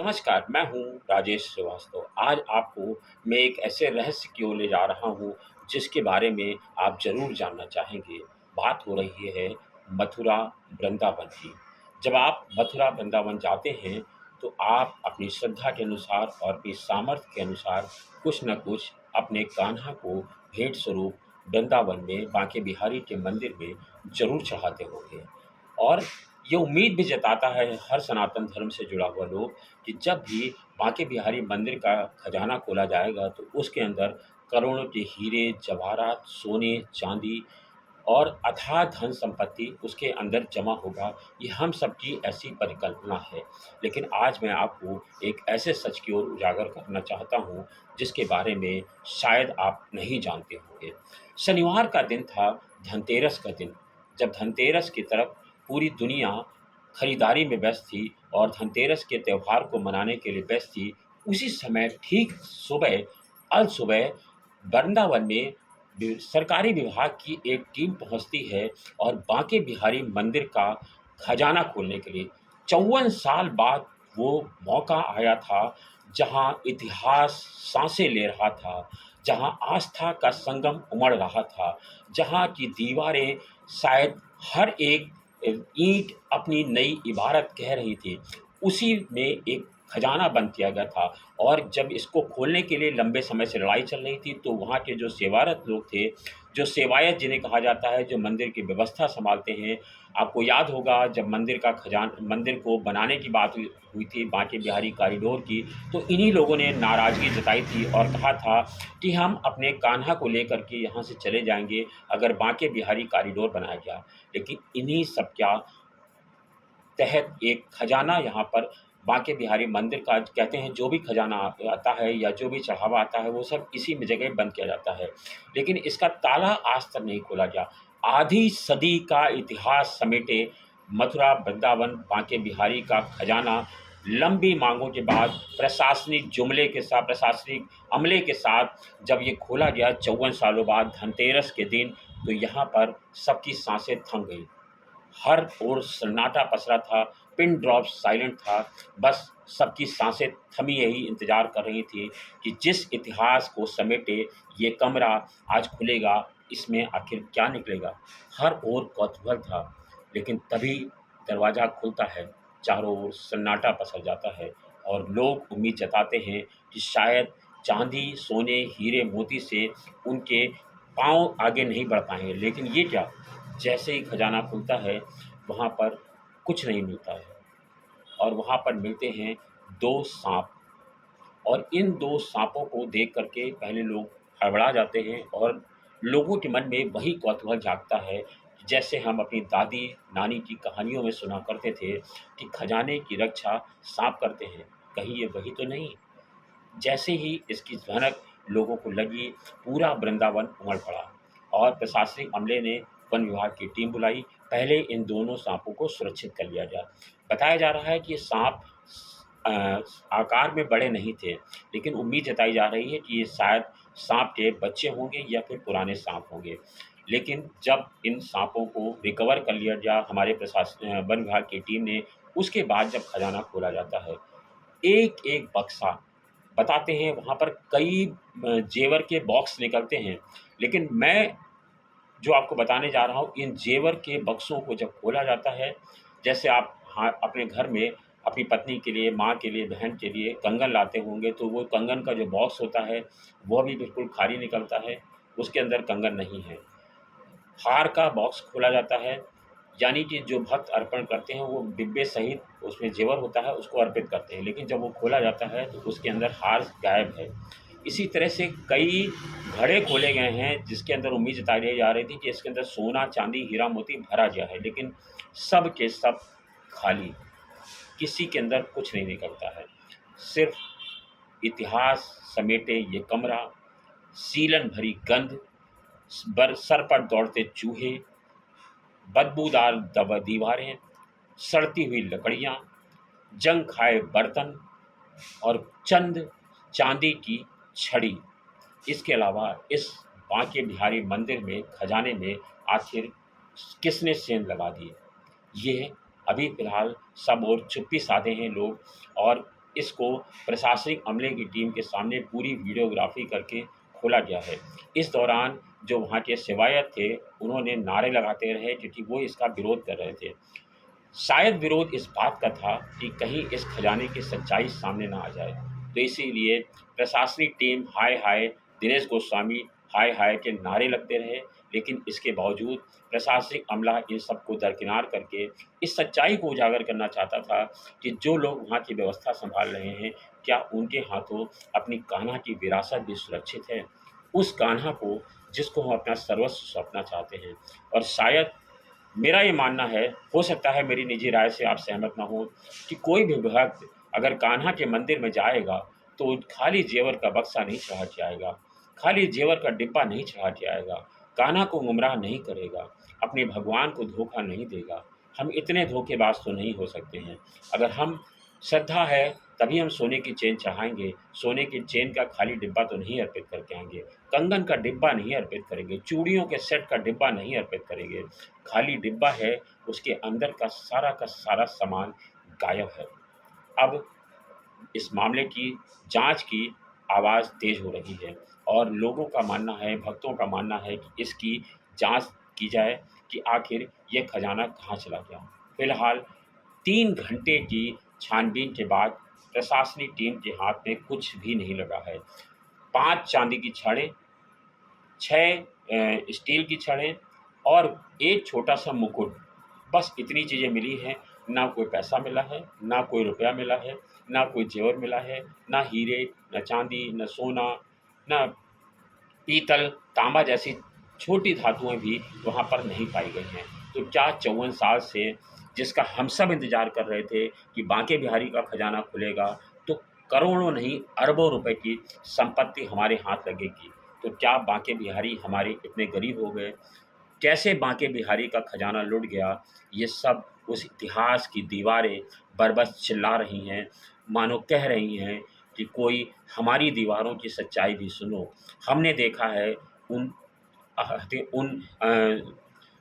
नमस्कार, मैं हूँ राजेश श्रीवास्तव। आज आपको मैं एक ऐसे रहस्य की ओर ले जा रहा हूँ, जिसके बारे में आप ज़रूर जानना चाहेंगे। बात हो रही है मथुरा, वृंदावन की। जब आप मथुरा, वृंदावन जाते हैं, तो आप अपनी श्रद्धा के अनुसार और अपनी सामर्थ्य के अनुसार कुछ न कुछ अपने कान्हा को भेंट स्वरूप वृंदावन में बांके बिहारी के मंदिर में ज़रूर चढ़ाते होंगे। और ये उम्मीद भी जताता है हर सनातन धर्म से जुड़ा हुआ लोग कि जब भी बांके बिहारी मंदिर का खजाना खोला जाएगा, तो उसके अंदर करोड़ों के हीरे, जवाहरात, सोने, चांदी और अथाह धन संपत्ति उसके अंदर जमा होगा। ये हम सबकी ऐसी परिकल्पना है। लेकिन आज मैं आपको एक ऐसे सच की ओर उजागर करना चाहता हूँ, जिसके बारे में शायद आप नहीं जानते होंगे। शनिवार का दिन था, धनतेरस का दिन। जब धनतेरस की तरफ पूरी दुनिया खरीदारी में व्यस्त थी और धनतेरस के त्यौहार को मनाने के लिए व्यस्त थी, उसी समय ठीक सुबह अलसुबह वृंदावन में सरकारी विभाग की एक टीम पहुंचती है और बांके बिहारी मंदिर का खजाना खोलने के लिए 54 साल बाद वो मौका आया था, जहां इतिहास सांसें ले रहा था, जहां आस्था का संगम उमड़ रहा था, जहां की दीवारें शायद हर एक ईंट अपनी नई इबारत कह रही थी। उसी में एक खजाना बंद किया गया था। और जब इसको खोलने के लिए लंबे समय से लड़ाई चल रही थी, तो वहाँ के जो सेवारत लोग थे, जो सेवायत जिन्हें कहा जाता है, जो मंदिर की व्यवस्था सँभालते हैं, आपको याद होगा जब मंदिर को बनाने की बात हुई थी बांके बिहारी कॉरिडोर की, तो इन्हीं लोगों ने नाराज़गी जताई थी और कहा था कि हम अपने कान्हा को लेकर के यहाँ से चले जाएँगे, अगर बांके बिहारी कॉरिडोर बनाया गया। लेकिन इन्हीं सब क्या तहत एक खजाना यहाँ पर बांके बिहारी मंदिर का कहते हैं, जो भी खजाना आता है या जो भी चढ़ावा आता है, वो सब इसी में जगह बंद किया जाता है। लेकिन इसका ताला आज तक नहीं खोला गया। आधी सदी का इतिहास समेटे मथुरा, वृंदावन, बांके बिहारी का खजाना लंबी मांगों के बाद प्रशासनिक अमले के साथ जब ये खोला गया 54 सालों बाद धनतेरस के दिन, तो यहाँ पर सबकी साँसें थम गईं। हर ओर सन्नाटा पसरा था, पिन ड्रॉप साइलेंट था। बस सबकी साँसें थमी यही इंतज़ार कर रही थी कि जिस इतिहास को समेटे ये कमरा आज खुलेगा, इसमें आखिर क्या निकलेगा? हर ओर कौतूहल था, लेकिन तभी दरवाज़ा खुलता है, चारों ओर सन्नाटा पसर जाता है और लोग उम्मीद जताते हैं कि शायद चाँदी, सोने, हीरे, मोती से उनके पाँव आगे नहीं बढ़ पाएँगे। लेकिन ये क्या? जैसे ही खजाना खुलता है, वहाँ पर कुछ नहीं मिलता है और वहाँ पर मिलते हैं 2 साँप। और इन 2 साँपों को देख कर के पहले लोग हड़बड़ा जाते हैं और लोगों के मन में वही कौतूहल जागता है, जैसे हम अपनी दादी-नानी की कहानियों में सुना करते थे कि खजाने की रक्षा साँप करते हैं, कहीं ये वही तो नहीं? जैसे ही इसकी भनक लोगों को लगी, पूरा वृंदावन उमड़ पड़ा और प्रशासनिक अमले ने वन विभाग की टीम बुलाई। पहले इन दोनों साँपों को सुरक्षित कर लिया जाए। बताया जा रहा है कि ये साँप अ, आकार में बड़े नहीं थे, लेकिन उम्मीद जताई जा रही है कि ये शायद साँप के बच्चे होंगे या फिर पुराने साँप होंगे। लेकिन जब इन साँपों को रिकवर कर लिया गया हमारे वन विभाग की टीम ने, उसके बाद जब खजाना खोला जाता है, एक-एक बक्सा बताते हैं वहाँ पर कई जेवर के बॉक्स निकलते हैं। लेकिन मैं जो आपको बताने जा रहा हूँ, इन जेवर के बक्सों को जब खोला जाता है, जैसे आप अपने घर में अपनी पत्नी के लिए, माँ के लिए, बहन के लिए कंगन लाते होंगे, तो वो कंगन का जो बॉक्स होता है, वह भी बिल्कुल खाली निकलता है, उसके अंदर कंगन नहीं है। हार का बॉक्स खोला जाता है, यानी कि जो भक्त अर्पण करते हैं, वो डिब्बे सहित उसमें जेवर होता है, उसको अर्पित करते हैं। लेकिन जब वो खोला जाता है, तो उसके अंदर हार गायब है। इसी तरह से कई घड़े खोले गए हैं, जिसके अंदर उम्मीद जताई जा रही थी कि इसके अंदर सोना, चांदी, हीरा, मोती भरा गया है, लेकिन सब के सब खाली, किसी के अंदर कुछ नहीं निकलता है। सिर्फ़ इतिहास समेटे ये कमरा, सीलन भरी गंध, सर पर दौड़ते चूहे, बदबूदार दीवारें, सड़ती हुई लकड़ियाँ, जंग खाए बर्तन और चंद चांदी की छड़ी। इसके अलावा इस बांके बिहारी मंदिर में खजाने में आखिर किसने सेंध लगा दी? ये अभी फ़िलहाल सब और चुप्पी साधे हैं लोग और इसको प्रशासनिक अमले की टीम के सामने पूरी वीडियोग्राफी करके खोला गया है। इस दौरान जो वहाँ के सेवायत थे, उन्होंने नारे लगाते रहे क्योंकि वो इसका विरोध कर रहे थे। शायद विरोध इस बात का था कि कहीं इस खजाने की सच्चाई सामने ना आ जाए। तो इसीलिए प्रशासनिक टीम हाय हाय दिनेश गोस्वामी हाय हाय के नारे लगते रहे, लेकिन इसके बावजूद प्रशासनिक अमला इन सबको दरकिनार करके इस सच्चाई को उजागर करना चाहता था कि जो लोग वहाँ की व्यवस्था संभाल रहे हैं, क्या उनके हाथों अपनी कान्हा की विरासत भी सुरक्षित है? उस कान्हा को जिसको हम अपना सर्वस्व सौंपना चाहते हैं। और शायद मेरा ये मानना है, हो सकता है मेरी निजी राय से आप सहमत ना हो, कि कोई भी भक्त अगर कान्हा के मंदिर में जाएगा, तो खाली जेवर का बक्सा नहीं चढ़ा के आएगा, खाली जेवर का डिब्बा नहीं चढ़ा के आएगा, कान्हा को गुमराह नहीं करेगा, अपने भगवान को धोखा नहीं देगा। हम इतने धोखेबाज तो नहीं हो सकते हैं। अगर हम श्रद्धा है, तभी हम सोने की चेन चढ़ाएँगे, सोने की चेन का खाली डिब्बा तो नहीं अर्पित करके आएँगे, कंगन का डिब्बा नहीं अर्पित करेंगे, चूड़ियों के सेट का डिब्बा नहीं अर्पित करेंगे। खाली डिब्बा है, उसके अंदर का सारा सामान गायब है। अब इस मामले की जाँच की आवाज़ तेज़ हो रही है और लोगों का मानना है, भक्तों का मानना है कि इसकी जाँच की जाए कि आखिर ये खजाना कहाँ चला गया। फिलहाल 3 घंटे की छानबीन के बाद प्रशासनिक टीम के हाथ में कुछ भी नहीं लगा है। 5 चाँदी की छड़ें, 6 स्टील की छड़ें और एक छोटा-सा मुकुट, बस इतनी चीज़ें मिली हैं। ना कोई पैसा मिला है, ना कोई रुपया मिला है, ना कोई ज़ेवर मिला है, ना हीरे, ना चाँदी, ना सोना, ना पीतल, तांबा जैसी छोटी धातुएँ भी वहाँ पर नहीं पाई गई हैं। तो क्या 54 साल से जिसका हम सब इंतज़ार कर रहे थे कि बांके बिहारी का खजाना खुलेगा, तो करोड़ों नहीं अरबों रुपए की संपत्ति हमारे हाथ लगेगी। तो क्या बांके बिहारी हमारे इतने गरीब हो गए? कैसे बांके बिहारी का खजाना लुट गया? ये सब उस इतिहास की दीवारें बरबस चिल्ला रही हैं, मानो कह रही हैं कि कोई हमारी दीवारों की सच्चाई भी सुनो। हमने देखा है उन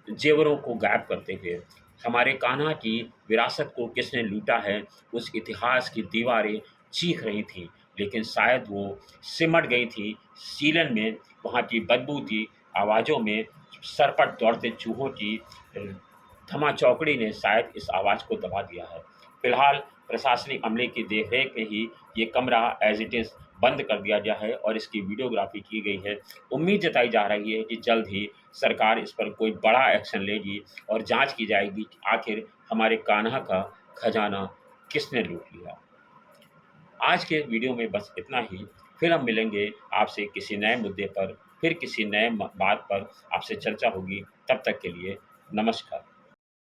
ज़ेवरों को गायब करते हुए। हमारे कान्हा की विरासत को किसने लूटा है, उस इतिहास की दीवारें चीख रही थीं, लेकिन शायद वो सिमट गई थी सीलन में, वहाँ की बदबू थी, आवाज़ों में, सरपट दौड़ते चूहों की धमा-चौकड़ी ने शायद इस आवाज़ को दबा दिया है। फिलहाल प्रशासनिक अमले की देखरेख में ही ये कमरा एज़ इट इज़ बंद कर दिया गया है और इसकी वीडियोग्राफ़ी की गई है। उम्मीद जताई जा रही है कि जल्द ही सरकार इस पर कोई बड़ा एक्शन लेगी और जाँच की जाएगी कि आखिर हमारे कान्हा का खजाना किसने लूट लिया। आज के वीडियो में बस इतना ही। फिर हम मिलेंगे आपसे किसी नए मुद्दे पर, फिर किसी नए बात पर आपसे चर्चा होगी। तब तक के लिए नमस्कार।